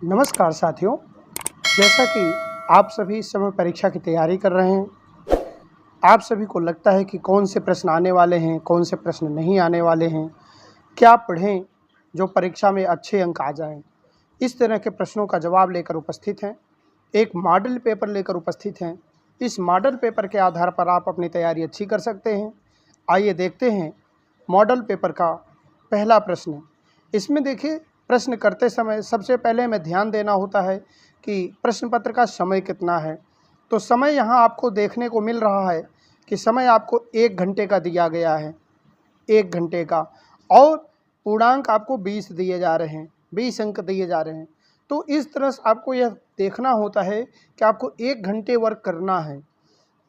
नमस्कार साथियों। जैसा कि आप सभी इस समय परीक्षा की तैयारी कर रहे हैं, आप सभी को लगता है कि कौन से प्रश्न आने वाले हैं, कौन से प्रश्न नहीं आने वाले हैं, क्या पढ़ें जो परीक्षा में अच्छे अंक आ जाएं। इस तरह के प्रश्नों का जवाब लेकर उपस्थित हैं, एक मॉडल पेपर लेकर उपस्थित हैं। इस मॉडल पेपर के आधार पर आप अपनी तैयारी अच्छी कर सकते हैं। आइए देखते हैं मॉडल पेपर का पहला प्रश्न। इसमें देखिए, प्रश्न करते समय सबसे पहले हमें ध्यान देना होता है कि प्रश्न पत्र का समय कितना है। तो समय यहाँ आपको देखने को मिल रहा है कि समय आपको 1 घंटे का दिया गया है, 1 घंटे का, और पूर्णांक आपको 20 दिए जा रहे हैं, 20 अंक दिए जा रहे हैं। तो इस तरह से आपको यह देखना होता है कि आपको 1 घंटे वर्क करना है।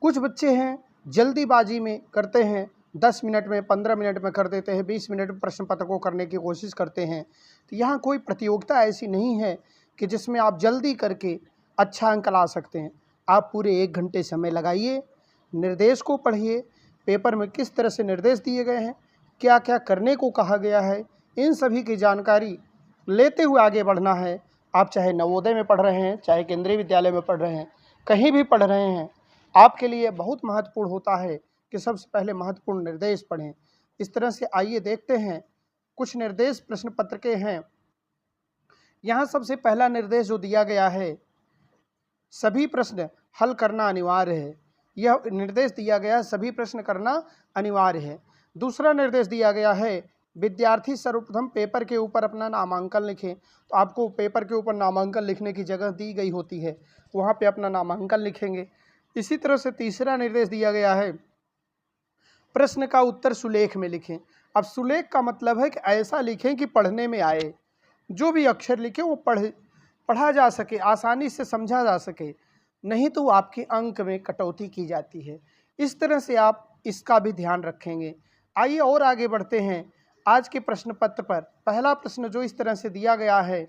कुछ बच्चे हैं जल्दीबाजी में करते हैं, 10 मिनट में, 15 मिनट में कर देते हैं, 20 मिनट में प्रश्न पत्र को करने की कोशिश करते हैं। तो यहाँ कोई प्रतियोगिता ऐसी नहीं है कि जिसमें आप जल्दी करके अच्छा अंक ला सकते हैं। आप पूरे 1 घंटे समय लगाइए, निर्देश को पढ़िए, पेपर में किस तरह से निर्देश दिए गए हैं, क्या क्या करने को कहा गया है, इन सभी की जानकारी लेते हुए आगे बढ़ना है। आप चाहे नवोदय में पढ़ रहे हैं, चाहे केंद्रीय विद्यालय में पढ़ रहे हैं, कहीं भी पढ़ रहे हैं, आपके लिए बहुत महत्वपूर्ण होता है कि सबसे पहले महत्वपूर्ण निर्देश पढ़ें। इस तरह से आइए देखते हैं, कुछ निर्देश प्रश्न पत्र के हैं। यहाँ सबसे पहला निर्देश जो दिया गया है, सभी प्रश्न हल करना अनिवार्य है। यह निर्देश दिया गया है, सभी प्रश्न करना अनिवार्य है। दूसरा निर्देश दिया गया है, विद्यार्थी सर्वप्रथम पेपर के ऊपर अपना नामांकन लिखें। तो आपको पेपर के ऊपर नामांकन लिखने की जगह दी गई होती है, वहाँ पे अपना नामांकन लिखेंगे। इसी तरह से तीसरा निर्देश दिया गया है, प्रश्न का उत्तर सुलेख में लिखें। अब सुलेख का मतलब है कि ऐसा लिखें कि पढ़ने में आए, जो भी अक्षर लिखे वो पढ़ा जा सके, आसानी से समझा जा सके, नहीं तो आपके अंक में कटौती की जाती है। इस तरह से आप इसका भी ध्यान रखेंगे। आइए और आगे बढ़ते हैं। आज के प्रश्न पत्र पर पहला प्रश्न जो इस तरह से दिया गया है,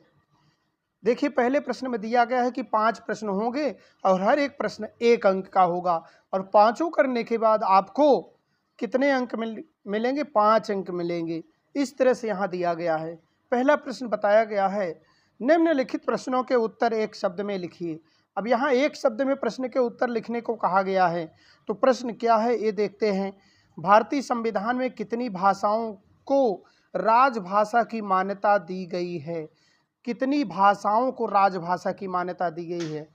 देखिए, पहले प्रश्न में दिया गया है कि 5 प्रश्न होंगे और हर एक प्रश्न 1 अंक का होगा, और पाँचों करने के बाद आपको कितने अंक मिलेंगे? 5 अंक मिलेंगे। इस तरह से यहाँ दिया गया है। पहला प्रश्न बताया गया है, निम्नलिखित प्रश्नों के उत्तर एक शब्द में लिखिए। अब यहाँ एक शब्द में प्रश्न के उत्तर लिखने को कहा गया है, तो प्रश्न क्या है ये देखते हैं। भारतीय संविधान में कितनी भाषाओं को राजभाषा की मान्यता दी गई है? कितनी भाषाओं को राजभाषा की मान्यता दी गई है?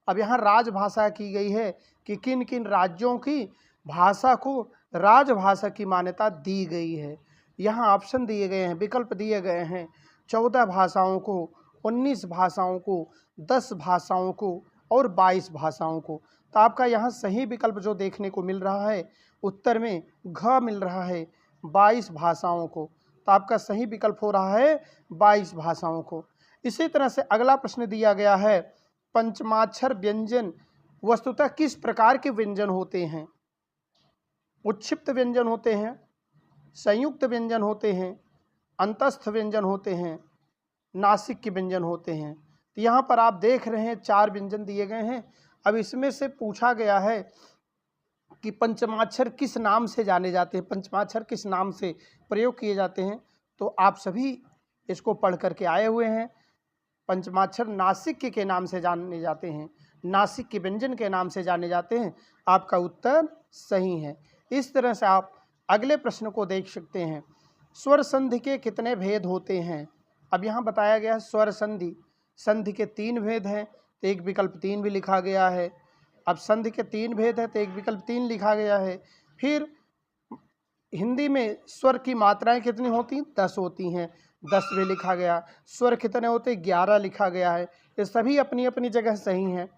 अब यहाँ राजभाषा की गई है कि किन किन राज्यों की भाषा को राजभाषा की मान्यता दी गई है। यहाँ ऑप्शन दिए गए हैं, विकल्प दिए गए हैं, 14 भाषाओं को, 19 भाषाओं को, 10 भाषाओं को और 22 भाषाओं को। तो आपका यहाँ सही विकल्प जो देखने को मिल रहा है, उत्तर में घ मिल रहा है, 22 भाषाओं को। तो आपका सही विकल्प हो रहा है 22 भाषाओं को। इसी तरह से अगला प्रश्न दिया गया है, पंचमाक्षर व्यंजन वस्तुतः किस प्रकार के व्यंजन होते हैं? उच्छिप्त व्यंजन होते हैं, संयुक्त व्यंजन होते हैं, अंतस्थ व्यंजन होते हैं, नासिक के व्यंजन होते हैं। तो यहाँ पर आप देख रहे हैं 4 व्यंजन दिए गए हैं। अब इसमें से पूछा गया है कि पंचमाक्षर किस नाम से जाने जाते हैं, पंचमाक्षर किस नाम से प्रयोग किए जाते हैं। तो आप सभी इसको पढ़ करके आए हुए हैं। पंचमाक्षर नासिक के नाम से जाने जाते हैं, नासिक के व्यंजन के नाम से जाने जाते हैं। आपका उत्तर सही है। इस तरह से आप अगले प्रश्न को देख सकते हैं, स्वर संधि के कितने भेद होते हैं? अब यहाँ बताया गया है स्वर संधि, संधि के 3 भेद हैं, तो एक विकल्प 3 भी लिखा गया है। अब संधि के 3 भेद है तो एक विकल्प 3 लिखा गया है। फिर हिंदी में स्वर की मात्राएं कितनी होती हैं? 10 होती हैं, 10 भी लिखा गया। स्वर कितने होते हैं? 11 लिखा गया है। ये सभी अपनी अपनी जगह सही हैं।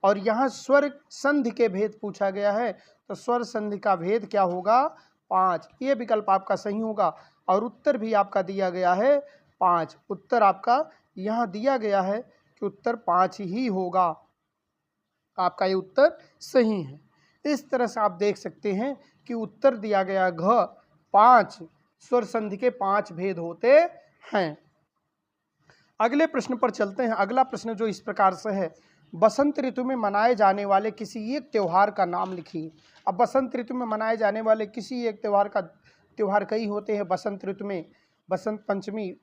और यहाँ स्वर संधि के भेद पूछा गया है, तो स्वर संधि का भेद क्या होगा? 5। ये विकल्प आपका सही होगा। और उत्तर भी आपका दिया गया है 5। उत्तर आपका यहाँ दिया गया है कि उत्तर 5 ही होगा। आपका ये उत्तर सही है। इस तरह से आप देख सकते हैं कि उत्तर दिया गया घ 5, स्वर संधि के 5 भेद होते हैं। अगले प्रश्न पर चलते हैं। अगला प्रश्न जो इस प्रकार से है, बसंत ऋतु में मनाए जाने वाले किसी एक त्यौहार का नाम लिखिए। अब बसंत ऋतु में मनाए जाने वाले किसी एक त्यौहार कई होते हैं। बसंत ऋतु में बसंत पंचमी,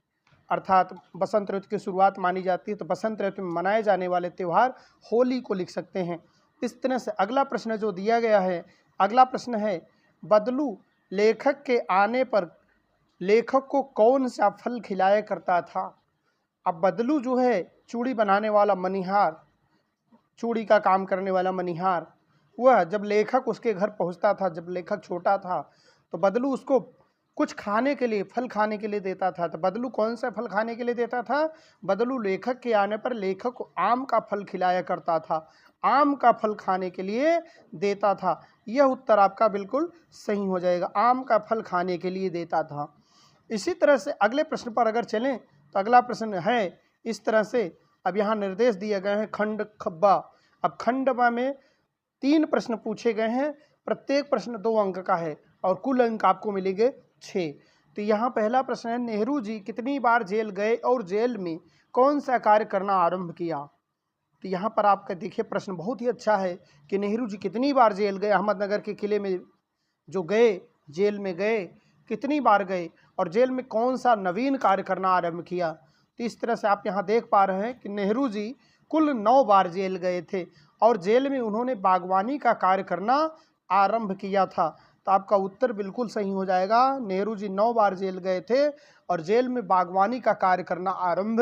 अर्थात बसंत ऋतु की शुरुआत मानी जाती है, तो बसंत ऋतु में मनाए जाने वाले त्यौहार होली को लिख सकते हैं। इस तरह से अगला प्रश्न जो दिया गया है, अगला प्रश्न है, बदलू लेखक के आने पर लेखक को कौन सा फल खिलाया करता था। अब बदलू जो है चूड़ी बनाने वाला मनिहार, चूड़ी का काम करने वाला मनिहार, वह जब लेखक उसके घर पहुंचता था, जब लेखक छोटा था, तो बदलू उसको कुछ खाने के लिए, फल खाने के लिए देता था। तो बदलू कौन सा फल खाने के लिए देता था? बदलू लेखक के आने पर लेखक को आम का फल खिलाया करता था, आम का फल खाने के लिए देता था। यह उत्तर आपका बिल्कुल सही हो जाएगा, आम का फल खाने के लिए देता था। इसी तरह से अगले प्रश्न पर अगर चलें तो अगला प्रश्न है इस तरह से। अब यहाँ निर्देश दिए गए हैं खंड खब्बा। अब खंड बा में 3 प्रश्न पूछे गए हैं, प्रत्येक प्रश्न 2 अंक का है और कुल अंक आपको मिलेंगे 6। तो यहाँ पहला प्रश्न है, नेहरू जी कितनी बार जेल गए और जेल में कौन सा कार्य करना आरंभ किया। तो यहाँ पर आपका देखिए प्रश्न बहुत ही अच्छा है कि नेहरू जी कितनी बार जेल गए, अहमदनगर के किले में जो गए, जेल में गए, कितनी बार गए और जेल में कौन सा नवीन कार्य करना आरंभ किया। तो इस तरह से आप यहाँ देख पा रहे हैं कि नेहरू जी कुल 9 बार जेल गए थे और जेल में उन्होंने बागवानी का कार्य करना आरंभ किया था। तो आपका उत्तर बिल्कुल सही हो जाएगा, नेहरू जी 9 बार जेल गए थे और जेल में बागवानी का कार्य करना आरंभ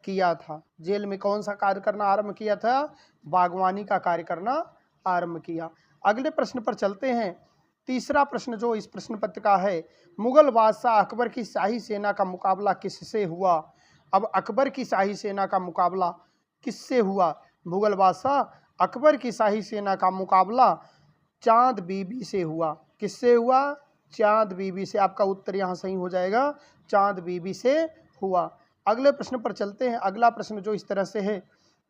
किया था। जेल में कौन सा कार्य करना आरंभ किया था? बागवानी का कार्य करना आरंभ किया। अगले प्रश्न पर चलते हैं। तीसरा प्रश्न जो इस प्रश्न पत्र का है, मुगल बादशाह अकबर की शाही सेना का मुकाबला किससे हुआ। अब अकबर की शाही सेना का मुकाबला किससे हुआ? मुगल बादशाह अकबर की शाही सेना का मुकाबला चांद बीबी से हुआ। किससे हुआ? चांद बीबी से। आपका उत्तर यहाँ सही हो जाएगा, चांद बीबी से हुआ। अगले प्रश्न पर चलते हैं। अगला प्रश्न जो इस तरह से है,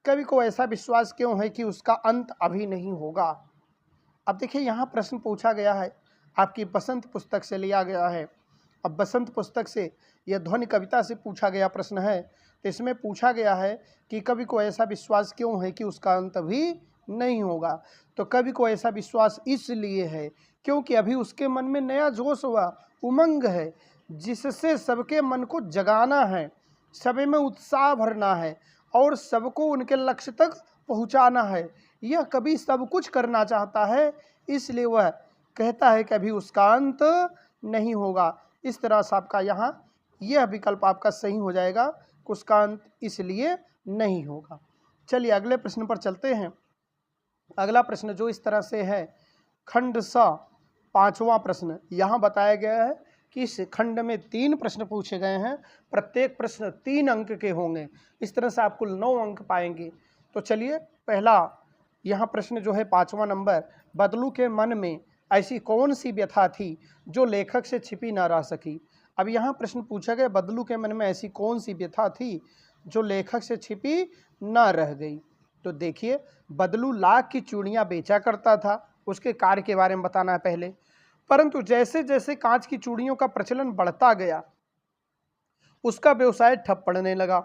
कवि को ऐसा विश्वास क्यों है कि उसका अंत अभी नहीं होगा। अब देखिए यहाँ प्रश्न पूछा गया है, आपकी बसंत पुस्तक से लिया गया है। अब बसंत पुस्तक से यह ध्वनि कविता से पूछा गया प्रश्न है। तो इसमें पूछा गया है कि कवि को ऐसा विश्वास क्यों है कि उसका अंत अभी नहीं होगा। तो कवि को ऐसा विश्वास इसलिए है क्योंकि अभी उसके मन में नया जोश हुआ, उमंग है, जिससे सबके मन को जगाना है, सभी में उत्साह भरना है और सबको उनके लक्ष्य तक पहुंचाना है। यह कवि सब कुछ करना चाहता है, इसलिए वह कहता है कि अभी उसका अंत नहीं होगा। इस तरह से आपका यहाँ यह विकल्प आपका सही हो जाएगा कि उसका अंत इसलिए नहीं होगा। चलिए अगले प्रश्न पर चलते हैं। अगला प्रश्न जो इस तरह से है, खंड सा 5वां प्रश्न। यहाँ बताया गया है कि इस खंड में 3 प्रश्न पूछे गए हैं, प्रत्येक प्रश्न 3 अंक के होंगे। इस तरह से आप कुल 9 अंक पाएंगे। तो चलिए पहला यहाँ प्रश्न जो है 5वां नंबर, बदलू के मन में ऐसी कौन सी व्यथा थी जो लेखक से छिपी ना रह सकी। अब यहाँ प्रश्न पूछा गया, बदलू के मन में ऐसी कौन सी व्यथा थी जो लेखक से छिपी ना रह गई। तो देखिए, बदलू लाख की चूड़ियाँ बेचा करता था, उसके कार्य के बारे में बताना है पहले। परंतु जैसे जैसे कांच की चूड़ियों का प्रचलन बढ़ता गया, उसका व्यवसाय ठप पड़ने लगा।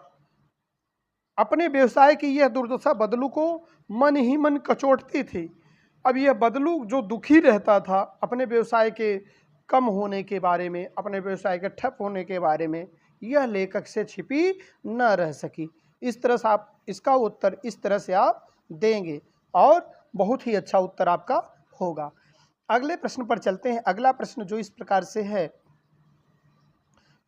अपने व्यवसाय की यह दुर्दशा बदलू को मन ही मन कचोटती थी। अब यह बदलू जो दुखी रहता था अपने व्यवसाय के कम होने के बारे में, अपने व्यवसाय के ठप होने के बारे में, यह लेखक से छिपी न रह सकी। इस तरह से आप इसका उत्तर इस तरह से आप देंगे और बहुत ही अच्छा उत्तर आपका होगा। अगले प्रश्न पर चलते हैं। अगला प्रश्न जो इस प्रकार से है,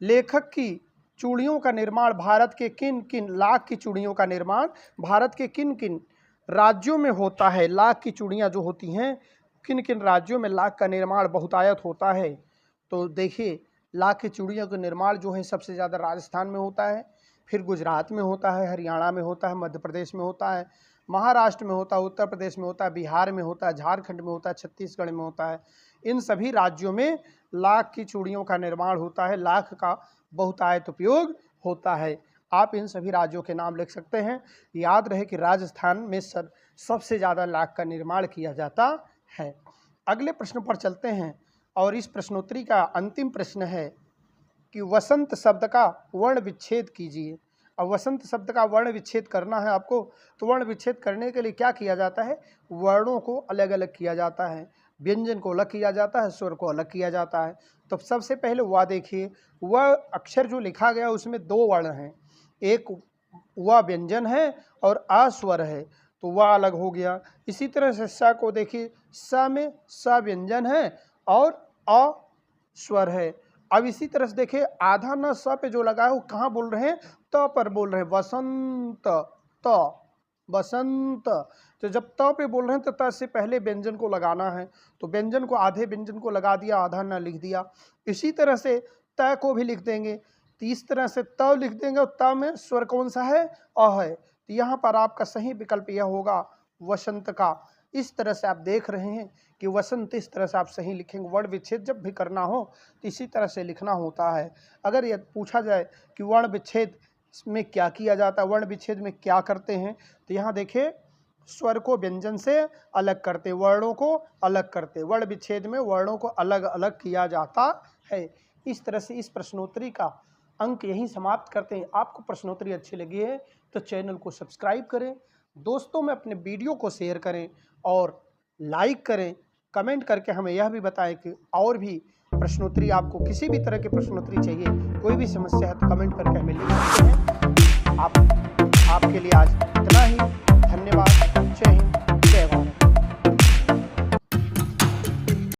लेखक की चूड़ियों का निर्माण भारत के किन किन, लाख की चूड़ियों का निर्माण भारत के किन किन राज्यों में होता है। लाख की चूड़ियाँ जो होती हैं, किन किन राज्यों में लाख का निर्माण बहुतायत होता है। तो देखिए, लाख की चूड़ियों का निर्माण जो है सबसे ज़्यादा राजस्थान में होता है, फिर गुजरात में होता है, हरियाणा में होता है, मध्य प्रदेश में होता है, महाराष्ट्र में होता है, उत्तर प्रदेश में होता है, बिहार में होता है, झारखंड में होता है, छत्तीसगढ़ में होता है। इन सभी राज्यों में लाख की चूड़ियों का निर्माण होता है, लाख का बहुतायत उपयोग होता है। आप इन सभी राज्यों के नाम लिख सकते हैं। याद रहे कि राजस्थान में सबसे ज़्यादा लाख का निर्माण किया जाता है। अगले प्रश्न पर चलते हैं और इस प्रश्नोत्तरी का अंतिम प्रश्न है कि वसंत शब्द का वर्ण विच्छेद कीजिए। अब वसंत शब्द का वर्ण विच्छेद करना है आपको, तो वर्ण विच्छेद करने के लिए क्या किया जाता है? वर्णों को अलग अलग किया जाता है। व्यंजन को अलग किया जाता है, स्वर को अलग किया जाता है। तो सबसे पहले व देखिए, व अक्षर जो लिखा गया उसमें 2 वर्ण हैं, एक व व्यंजन है और आ स्वर है, तो वह अलग हो गया। इसी तरह से स को देखिए, स में स व्यंजन है और अ स्वर है। अब इसी तरह से देखिए, आधा न स पे जो लगा है वो कहाँ बोल रहे हैं, त पर बोल रहे हैं, वसंत, त, बसंत। तो जब त पे बोल रहे हैं तो त से पहले व्यंजन को लगाना है, तो व्यंजन को आधे व्यंजन को लगा दिया, आधा न लिख दिया। इसी तरह से त को भी लिख देंगे, तो इस तरह से त लिख देंगे और त में स्वर कौन सा है, अ है। तो यहाँ पर आपका सही विकल्प यह होगा वसंत का। इस तरह से आप देख रहे हैं कि वसंत, इस तरह से आप सही लिखेंगे। वर्ण विच्छेद जब भी करना हो तो इसी तरह से लिखना होता है। अगर यह पूछा जाए कि वर्ण विच्छेद में क्या किया जाता है, वर्ण विच्छेद में क्या करते हैं, तो यहाँ देखिए, स्वर को व्यंजन से अलग करते, वर्णों को अलग करते, वर्ण विच्छेद में वर्णों को अलग अलग किया जाता है। इस तरह से इस प्रश्नोत्तरी का अंक यहीं समाप्त करते हैं। आपको प्रश्नोत्तरी अच्छी लगी है तो चैनल को सब्सक्राइब करें, दोस्तों में अपने वीडियो को शेयर करें और लाइक करें। कमेंट करके हमें यह भी बताएं कि और भी प्रश्नोत्तरी, आपको किसी भी तरह की प्रश्नोत्तरी चाहिए, कोई भी समस्या है तो कमेंट करके हमें लिख सकते हैं। आपके लिए आज इतना ही।